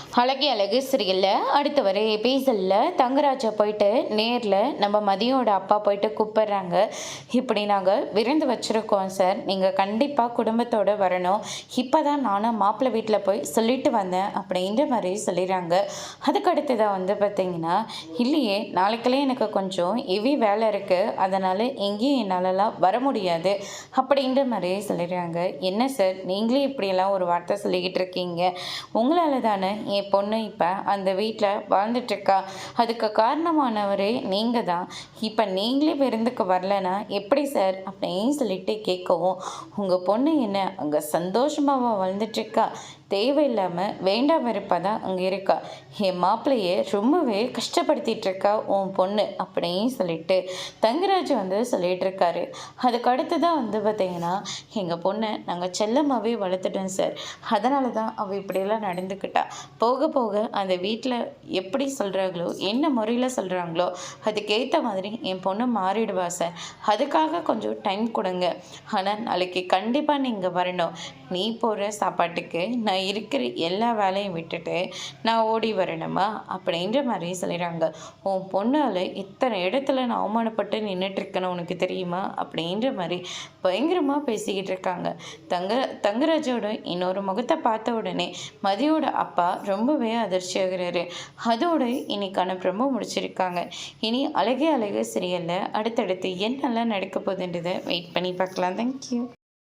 அழகே அழகு சீரியலில் அடுத்து வர எபிசோடில் தங்கராஜை போயிட்டு நேரில் நம்ம மதியோட அப்பா போயிட்டு கூப்பிட்றாங்க. இப்படி நாங்கள் விருந்து வச்சுருக்கோம் சார், நீங்கள் கண்டிப்பாக குடும்பத்தோடு வரணும். இப்போ தான் நானும் மாப்பிள்ளை வீட்டில் போய் சொல்லிட்டு வந்தேன் அப்படின்ற மாதிரி சொல்லிடுறாங்க. அதுக்கடுத்து தான் பார்த்தீங்கன்னா, இல்லையே நாளைக்கெல்லாம் எனக்கு கொஞ்சம் ஹெவி வேலை இருக்குது, அதனால் எங்கேயும் என்னாலலாம் வர முடியாது அப்படின்ற மாதிரி சொல்லிடுறாங்க. என்ன சார் நீங்களே இப்படியெல்லாம் ஒரு வார்த்தை சொல்லிக்கிட்டு இருக்கீங்க? உங்களால் தானே என் பொண்ணு இப்போ அந்த வீட்டில் வாழ்ந்துட்டுருக்கா. அதுக்கு காரணமானவரே நீங்கள் தான். இப்போ நீங்களே விருந்துக்கு வரலன்னா எப்படி சார் அப்படின்னு சொல்லிட்டு கேட்கவும், உங்கள் பொண்ணு என்ன அங்கே சந்தோஷமாக வாழ்ந்துட்டுருக்கா, தேவையில்லாமல் வேண்டாம் வெறுப்பாக தான் அங்கே இருக்கா. என் மாப்பிள்ளையே ரொம்பவே கஷ்டப்படுத்திட்டு இருக்கா உன் பொண்ணு அப்படின்னு சொல்லிட்டு தங்கராஜ் சொல்லிட்டு இருக்காரு. அதுக்கு அடுத்து தான் பார்த்தீங்கன்னா, எங்கள் பொண்ணை நாங்கள் செல்லமாகவே வளர்த்துட்டோம் சார், அதனால தான் அவள் இப்படியெல்லாம் நடந்துக்கிட்டா. போக போக அந்த வீட்டில் எப்படி சொல்கிறாங்களோ என்ன முறையில் சொல்கிறாங்களோ அதுக்கேற்ற மாதிரி என் பொண்ணு மாறிடுவா சார். அதுக்காக கொஞ்சம் டைம் கொடுங்க. ஆனால் நாளைக்கு கண்டிப்பாக நீங்கள் வரணும். நீ போகிற சாப்பாட்டுக்கு நான் இருக்கிற எல்லா வேலையும் விட்டுட்டு நான் ஓடி வரணுமா அப்படின்ற மாதிரி சொல்லிடுறாங்க. உன் பொண்ணால் இத்தனை இடத்துல நான் அவமானப்பட்டு நின்றுட்டுருக்கேன்னு உனக்கு தெரியுமா அப்படின்ற மாதிரி பயங்கரமாக பேசிக்கிட்டு இருக்காங்க. தங்கராஜோட இன்னொரு முகத்தை பார்த்த உடனே மதியோட அப்பா ரொம்பவே அதிர்ச்சி ஆகிறாரு. அதோட இன்னைக்கான ப்ரோமோ முடிச்சிருக்காங்க. இனி அழகே அழகு சீரியலில் அடுத்தடுத்து என்னெல்லாம் நடக்க போகுதுன்றதை வெயிட் பண்ணி பார்க்கலாம். தேங்க்யூ.